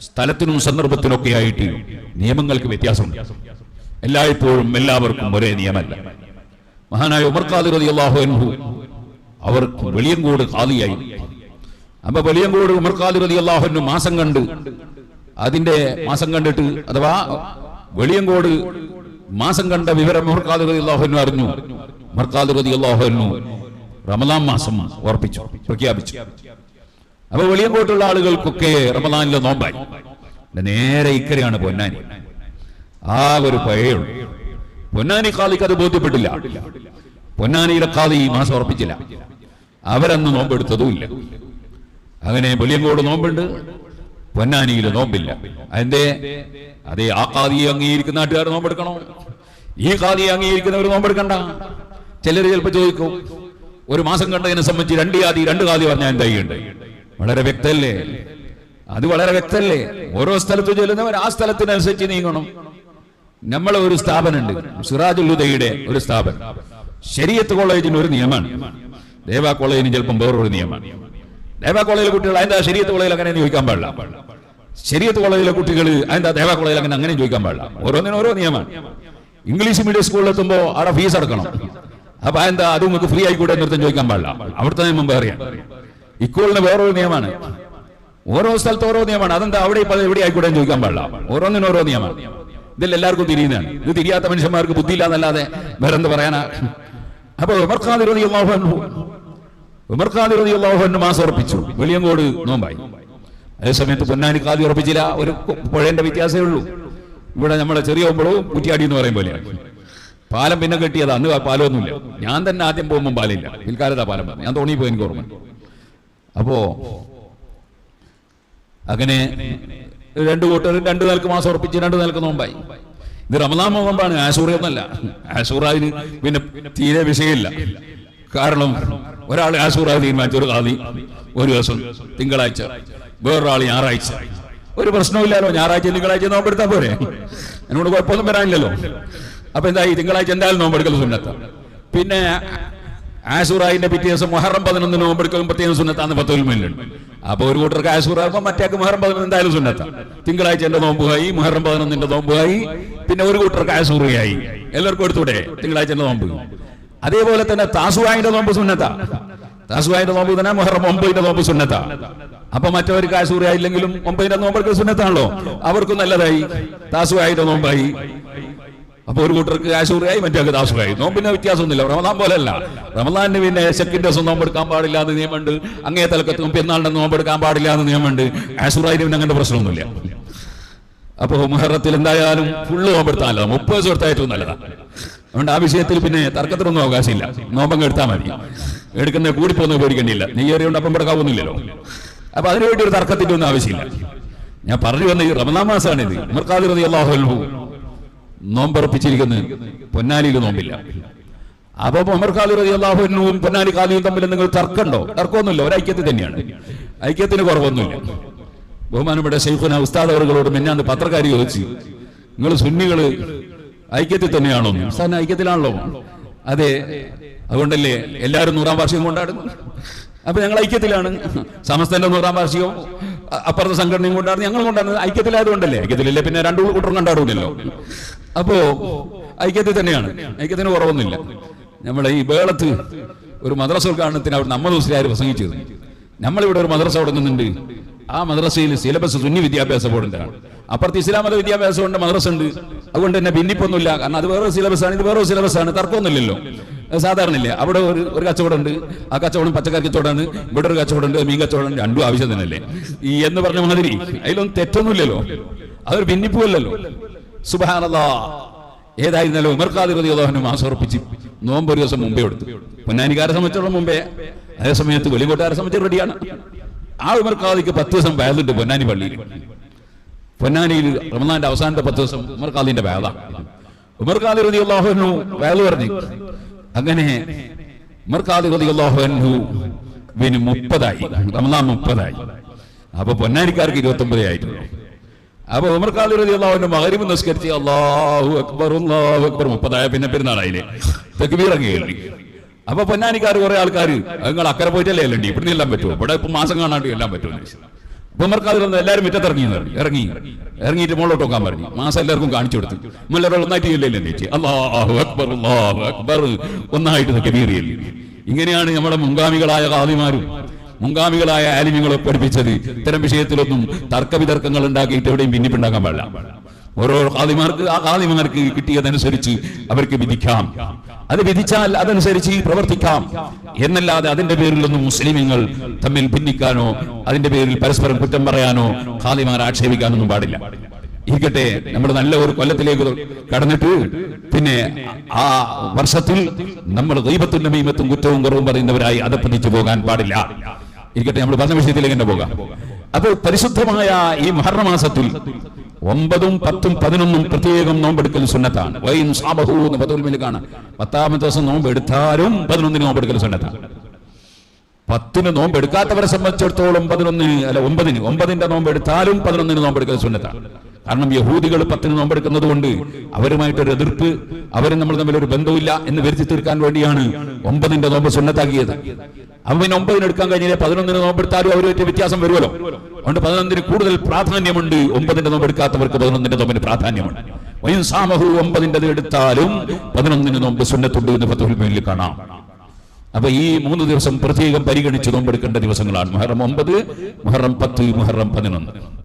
സ്ഥലത്തിനും സന്ദർഭത്തിനൊക്കെ ആയിട്ട് നിയമങ്ങൾക്ക് വ്യത്യാസമുണ്ട്. എല്ലായ്പ്പോഴും എല്ലാവർക്കും ഒരേ നിയമമല്ല. മഹാനായ ഉമർ ഖാദി റളിയല്ലാഹു അൻഹു അവർ വെളിയങ്കോട് ഖാദിയായി. അപ്പൊ വെളിയങ്കോട് ഉമർ ഖാദി റളിയല്ലാഹു അൻഹു മാസം കണ്ടിട്ട് അഥവാ വെളിയങ്കോട് മാസം കണ്ട വിവരം ഉമർ ഖാദി റളിയല്ലാഹു അൻഹു അറിഞ്ഞു. ഉമർ ഖാദി റളിയല്ലാഹു അൻഹു റമദാൻ മാസം പ്രഖ്യാപിച്ചു. അപ്പൊ വെളിയങ്കോട്ടുള്ള ആളുകൾക്കൊക്കെ റമദാനിലെ നോമ്പായി. നേരെ ഇക്കരെയാണ് പൊന്നാനി. ഒരു പഴയുള്ളൂ. പൊന്നാനി ഖാദിക്ക് അത് ബോധ്യപ്പെട്ടില്ല. പൊന്നാനിയിലെ ഖാദി ഈ മാസം ഉറപ്പിച്ചില്ല. അവരന്ന് നോമ്പെടുത്തതും ഇല്ല. അങ്ങനെ വെളിയങ്കോട് നോമ്പുണ്ട്, പൊന്നാനിയിൽ നോമ്പില്ല. അതിന്റെ അതേ ആ ഖാദിയെ അംഗീകരിക്കുന്ന നാട്ടുകാർ നോമ്പെടുക്കണോ, ഈ ഖാദിയെ അംഗീകരിക്കുന്നവർ നോമ്പെടുക്കണ്ട? ചിലർ ചിലപ്പോൾ ചോദിക്കും, ഒരു മാസം കണ്ടതിനെ സംബന്ധിച്ച് രണ്ട് ഖാദി പറഞ്ഞാൽ എന്താ ചെയ്യണ്ടേ? വളരെ വ്യക്തമല്ലേ? അത് വളരെ വ്യക്തമല്ലേ? ഓരോ സ്ഥലത്ത് ചെല്ലുന്നവർ ആ സ്ഥലത്തിനനുസരിച്ച് നീങ്ങണം. നമ്മളെ ഒരു സ്ഥാപനമുണ്ട്, സിറാജുൽ ഹുദയുടെ ഒരു സ്ഥാപനം. ശരീഅത്ത് കോളേജിന് ഒരു നിയമമാണ്, ദേവാ കോളേജിന് ചിലപ്പം വേറൊരു നിയമമാണ്. ദേവാ കോളേജിലെ കുട്ടികൾ അതിന്റെ ശരീഅത്ത് കോളേജിൽ അങ്ങനെ ചോദിക്കാൻ പാടില്ല. ശരീഅത്ത് കോളേജിലെ കുട്ടികൾ അതിന്റെ ദേവാ കോളേജിൽ അങ്ങനെ ചോദിക്കാൻ പാടില്ല. ഓരോന്നിനും ഓരോ നിയമമാണ്. ഇംഗ്ലീഷ് മീഡിയം സ്കൂളിൽ എത്തുമ്പോൾ അവിടെ ഫീസ് അടക്കണം. അപ്പൊ എന്താ അത് നിങ്ങൾക്ക് ഫ്രീ ആയിക്കൂടെ നിർത്തം ചോദിക്കാൻ പാടില്ല. അവിടുത്തെ നിയമം വേറെയാണ്. ഇക്കോളിന് വേറൊരു നിയമമാണ്. ഓരോ സ്ഥലത്ത് ഓരോ നിയമമാണ്. അതെന്താ അവിടെ എവിടെ ആയിക്കൂടെ ചോദിക്കാൻ പാടില്ല. ഓരോന്നിനും ഓരോ നിയമമാണ്. ഇതിൽ എല്ലാവർക്കും തിരിയുന്നതാണ്. ഇത് തിരിയാത്ത മനുഷ്യന്മാർക്ക് ബുദ്ധിയില്ല എന്നല്ലാതെ വേറെന്ത് പറയാനാ? അപ്പൊ ഉമർ ഖാദി റളിയല്ലാഹു അൻഹു മാസം ഉറപ്പിച്ചു. വെളിയങ്കോട് നോമ്പായി. അതേസമയത്ത് പൊന്നാനി ഖാദി ഉറപ്പിച്ചില്ല. ഒരു പുഴേന്റെ വ്യത്യാസമേ ഉള്ളൂ. ഇവിടെ നമ്മളെ ചെറിയ ഒമ്പളവും കുറ്റിയാടി എന്ന് പറയും പോലെയാണ്. പാലം പിന്നെ കെട്ടിയത്, അന്ന് പാലമൊന്നുമില്ല. ഞാൻ തന്നെ ആദ്യം പോകുമ്പോൾ പാലില്ല, പിൽക്കാലത്താ പാലം പറഞ്ഞു. ഞാൻ തോണിപ്പോയി, എനിക്ക് ഓർമ്മ. അപ്പോ അങ്ങനെ രണ്ടു കൂട്ടർ രണ്ടു നിലക്ക് മാസം ഉറപ്പിച്ച് 2 നിലക്ക് നോമ്പായി. ഇത് റമദാൻ നോമ്പാണ്, ആശൂറയൊന്നുമല്ല. ആശൂറായിന് പിന്നെ തീരെ വിഷയമില്ല. കാരണം ഒരാൾ ആശൂറായി തീരുമാനിച്ചു, ഒരു ഖാദി ഒരു ദിവസം തിങ്കളാഴ്ച, വേറൊരാൾ ഞായറാഴ്ച. ഒരു പ്രശ്നമില്ലല്ലോ, ഞായറാഴ്ച തിങ്കളാഴ്ച നോമ്പെടുത്താൽ പോരെ, എന്നോട് കുഴപ്പമൊന്നും വരാനില്ലല്ലോ. അപ്പൊ എന്തായി, തിങ്കളാഴ്ച എന്തായാലും നോമ്പെടുക്കൽ സുന്നത്ത. പിന്നെ ആശൂറായിന്റെ പിറ്റേ ദിവസം മുഹറം 11 നോമ്പെടുക്കലും പ്രത്യേകം സുന്നത്താന്ന് ഫത്വൽ മുന്നിലുണ്ട്. അപ്പൊ ഒരു കൂട്ടർക്ക് ആശൂറാകുമ്പോൾ മറ്റേക്ക് മുഹറം 11 എന്തായാലും സുന്നത്ത. തിങ്കളാഴ്ച എന്റെ നോമ്പുമായി, മുഹറം 11 നോമ്പുമായി, പിന്നെ ഒരു കൂട്ടർക്ക് ആശൂറയായി. എല്ലാവർക്കും എടുത്തൂടെ തിങ്കളാഴ്ച നോമ്പ്. അതേപോലെ തന്നെ താസുവായിന്റെ നോമ്പ് സുന്നത്ത. താസുവായിന്റെ നോമ്പ് തന്നെ മുഹറം 9 നോമ്പ് സുന്നത്ത. അപ്പൊ മറ്റവർക്ക് ആശൂറയായില്ലെങ്കിലും 9 നോമ്പെടുക്കൽ സുന്നത്താണല്ലോ, അവർക്കും നല്ലതായി. താസുവായിന്റെ നോമ്പായി. അപ്പൊ ഒരു കൂട്ടർക്ക് ആശൂറയായി, മറ്റേ താസുറായി. നോമ്പിന് വ്യത്യാസമൊന്നുമില്ല. റമദാൻ പോലെയല്ല. റമദാനിന് പിന്നെ ശക്കിന്റെ ദിവസം നോമ്പെടുക്കാൻ പാടില്ല എന്ന് നിയമമുണ്ട്. അങ്ങേ തലക്കത്തും പെരുന്നാളിന്റെ നോമ്പെടുക്കാൻ പാടില്ല എന്ന് നിയമമുണ്ട്. ആശൂറായിന് പിന്നെ അങ്ങനത്തെ പ്രശ്നമൊന്നുമില്ല. അപ്പൊ മുഹറത്തിൽ എന്തായാലും ഫുള്ള് നോമ്പെടുത്താൽ നല്ലതാണ്, 30 ദിവസം എടുത്താൽ ഏറ്റവും നല്ലതാണ്. അതുകൊണ്ട് ആ വിഷയത്തിൽ പിന്നെ തർക്കത്തിനൊന്നും അവകാശമില്ല. നോമ്പങ്ങ് എടുത്താൽ മതി. എടുക്കുന്ന കൂടിപ്പോന്ന് പേടിക്കേണ്ടിയില്ല. നെയ്യേറിയോണ്ട് അപ്പം എടുക്കാവുന്നില്ലല്ലോ. അപ്പൊ അതിനുവേണ്ടി ഒരു തർക്കത്തിന്റെ ഒന്നും ആവശ്യമില്ല. ഞാൻ പറഞ്ഞു വന്ന ഈ റമദാൻ മാസമാണിത്. ഉമർ ഖാദി റളിയല്ലാഹു അൻഹു നോമ്പുറപ്പിച്ചിരിക്കുന്നത്, പൊന്നാനിയിൽ നോമ്പില്ല. അപ്പൊ ഉമർ ഖാദി റളിയല്ലാഹു അൻഹുവും പൊന്നാനി ഖാദിയും തമ്മിൽ എന്തെങ്കിലും തർക്കമുണ്ടോ? തർക്കമൊന്നുമില്ല, ഒരു ഐക്യത്തിൽ തന്നെയാണ്. ഐക്യത്തിന് കുറവൊന്നുമില്ല. ബഹുമാനപ്പെട്ട ശൈഖുന ഉസ്താദ് അവറുകളോട് മെന്നാന്ന് പത്രക്കാരി ചോദിച്ചു, നിങ്ങൾ സുന്നികള് ഐക്യത്തിൽ തന്നെയാണോ? ഉസ്താദിന് ഐക്യത്തിലാണല്ലോ. അതെ, അതുകൊണ്ടല്ലേ എല്ലാവരും 100-ാം വാർഷികം കൊണ്ടാടുന്നു. അപ്പൊ ഞങ്ങൾ ഐക്യത്തിലാണ്. സമസ്തന്റെ 100-ാം വാർഷികവും അപ്പുറത്തെ സംഘടനയും കൊണ്ടാടുന്നു, ഞങ്ങൾ കൊണ്ടാടുന്നത് ഐക്യത്തിലായതുകൊണ്ടല്ലേ. ഐക്യത്തിലല്ലേ പിന്നെ 2 കൂട്ടരും കൊണ്ടാടൂല്ലോ. അപ്പോ ഐക്യത്തിൽ തന്നെയാണ്, ഐക്യത്തിന് കുറവൊന്നുമില്ല. നമ്മളെ ഈ വേളത്ത് ഒരു മദ്രസ ഉദ്ഘാടനത്തിന് അവിടെ നമ്മൾ മുസ്ലിയാർ പ്രസംഗിച്ചത്. നമ്മളിവിടെ ഒരു മദ്രസ തുടങ്ങുന്നുണ്ട്. ആ മദ്രസയിൽ സിലബസ് സുന്നി വിദ്യാഭ്യാസ ബോർഡിന്റെ ആണ്. അപ്പുറത്ത് ഇസ്ലാം മത വിദ്യാഭ്യാസം കൊണ്ട് മദ്രസ ഉണ്ട്. അതുകൊണ്ട് തന്നെ ഭിന്നിപ്പൊന്നുമില്ല. കാരണം അത് വേറെ സിലബസ് ആണ്, ഇത് വേറെ സിലബസ് ആണ്. തർക്കമൊന്നുമില്ലല്ലോ. സാധാരണ ഇല്ലേ, അവിടെ ഒരു കച്ചവടം ഉണ്ട്. ആ കച്ചവടം പച്ചക്കറി കച്ചവടമാണ്. ഇവിടെ ഒരു കച്ചവടം ഉണ്ട്, മീൻ കച്ചവടം. രണ്ടും ആവശ്യം തന്നെയല്ലേ ഈ എന്ന് പറഞ്ഞ മാതിരി. അതിലൊന്നും തെറ്റൊന്നുമില്ലല്ലോ. അതൊരു ഭിന്നിപ്പുമല്ലല്ലോ. സുബ്ഹാനല്ലാഹ്. ഏതായിരുന്നാലും ഉമർ ഖാദി റളിയല്ലാഹു അൻഹു മാസം ഉറപ്പിച്ച് നോമ്പ് ഒരു ദിവസം മുമ്പേ എടുത്തു. പൊന്നാനിക്കാരെ സംബന്ധിച്ചോളം മുമ്പേ, അതേസമയത്ത് വെളികോട്ടുകാരെ സംബന്ധിച്ച് റെഡിയാണ്. ആ ഉമർ ഖാദിക്ക് 10 ദിവസം വയലുണ്ട് പൊന്നാനി പള്ളിയിൽ. പൊന്നാനിയിൽ റമദാന്റെ അവസാനത്തെ 10 ദിവസം ഉമർ ഖാദിന്റെ വയല. ഉമർ ഖാദി റളിയല്ലാഹു അൻഹു വയൽ പറഞ്ഞു. അങ്ങനെ ഉമർ ഖാദി റളിയല്ലാഹു അൻഹു 30 റമദാൻ 30. അപ്പൊ പൊന്നാനിക്കാർക്ക് 29 ആയിട്ടുള്ളൂ. അപ്പൊ ഉമർ ഖാദി റളിയല്ലാഹു അൻഹു മഗ്രിബ് നിസ്കരിച്ച് അല്ലാഹു അക്ബർ 30 പിന്നെ പെരുന്നാളായില്ലേ, തക്ബീറൊക്കെ കേൾവി. അപ്പൊ പൊന്നാനിക്കാർ കുറെ ആൾക്കാർ, നിങ്ങൾ അക്കരെ പോയിട്ടല്ലേ അല്ലേ ഇവിടെ എല്ലാം പറ്റുമോ? ഇവിടെ ഇപ്പൊ മാസം കാണാണ്ട് എല്ലാം പറ്റുമോ? അപ്പൊ ഉമർക്കാതിൽ എല്ലാവരും മുറ്റത്തിറങ്ങി ഇറങ്ങിയിട്ട് മുകളിലോട്ട് നോക്കാൻ പറഞ്ഞു. മാസം എല്ലാവർക്കും കാണിച്ചു കൊടുത്തു. എല്ലാവരും ഒന്നായിട്ട് ഇല്ലല്ലേ ചേച്ചി, അല്ലാഹു അക്ബർ അല്ലാഹു അക്ബർ, ഒന്നായിട്ട് കബീറിയല്ലേ. ഇങ്ങനെയാണ് നമ്മുടെ മുൻഗാമികളായ ഖാദിമാരും മുൻഗാമികളായ ആലിമ്യങ്ങളെ പഠിപ്പിച്ചത്. ഇത്തരം വിഷയത്തിലൊന്നും തർക്കവിതർക്കങ്ങൾ ഉണ്ടാക്കിയിട്ട് എവിടെയും ഭിന്നിപ്പുണ്ടാക്കാൻ പാടില്ല. ഓരോ ഖാദിമാർക്ക് ആ ഖാദിമാർക്ക് കിട്ടിയതനുസരിച്ച് അവർക്ക് വിധിക്കാം. അത് വിധിച്ചാൽ അതനുസരിച്ച് പ്രവർത്തിക്കാം എന്നല്ലാതെ അതിന്റെ പേരിലൊന്നും മുസ്ലിമീങ്ങൾ തമ്മിൽ ഭിന്നിക്കാനോ അതിന്റെ പേരിൽ പരസ്പരം കുറ്റം പറയാനോ ഖാദിമാർ ആക്ഷേപിക്കാനൊന്നും പാടില്ല. ഇരിക്കട്ടെ, നമ്മൾ നല്ല ഒരു കൊല്ലത്തിലേക്ക് കടന്നിട്ട് പിന്നെ ആ വർഷത്തിൽ നമ്മൾ ഗീബത്തും നമീമത്തും കുറ്റവും കുറവും പറയുന്നവരായി അധപ്പതിച്ചു പോകാൻ പാടില്ല. ഇരിക്കട്ടെ, നമ്മൾ പറഞ്ഞ വിഷയത്തിലേക്ക് തന്നെ പോകാം. അപ്പോൾ പരിശുദ്ധമായ ഈ മുഹറം മാസത്തിൽ 9, 10, 11 പ്രത്യേകം നോമ്പെടുക്കൽ സുന്നത്താണ്. വൈൻ സാബഹു എന്ന് ഫതുൽ കാണാം. 10-ാമത്തെ ദിവസം നോമ്പ് എടുത്താലും 11 നോമ്പെടുക്കൽ സുന്നത്താണ്. 10 നോമ്പ് എടുക്കാത്തവരെ സംബന്ധിച്ചിടത്തോളം 9 നോമ്പ് എടുത്താലും 11 നോമ്പെടുക്കൽ സുന്നത്താണ്. കാരണം യഹൂദികൾ 10 നോമ്പെടുക്കുന്നത് കൊണ്ട് അവരുമായിട്ടൊരു എതിർപ്പ്, അവരും നമ്മൾ തമ്മിൽ ഒരു ബന്ധമില്ല എന്ന് വരുത്തി തീർക്കാൻ വേണ്ടിയാണ് 9 നോമ്പ് സുന്നത്താക്കിയത്. അവൻ 9 എടുക്കാൻ കഴിഞ്ഞാൽ 11 നോമ്പെടുത്താലും അവരുമായിട്ട് വ്യത്യാസം വരുമല്ലോ. അതുകൊണ്ട് 11 കൂടുതൽ പ്രാധാന്യമുണ്ട്. 9 നോമ്പ് എടുക്കാത്തവർക്ക് 11 നോമ്പിന് പ്രാധാന്യമുണ്ട്. 9 എടുത്താലും 11 നോമ്പ് സുന്നത്തുണ്ട് എന്ന് ഫതുൽ മുഈനിൽ കാണാം. അപ്പൊ ഈ 3 ദിവസം പ്രത്യേകം പരിഗണിച്ച് നോമ്പെടുക്കേണ്ട ദിവസങ്ങളാണ് മുഹറം 9, മുഹറം 10, മുഹറം 11.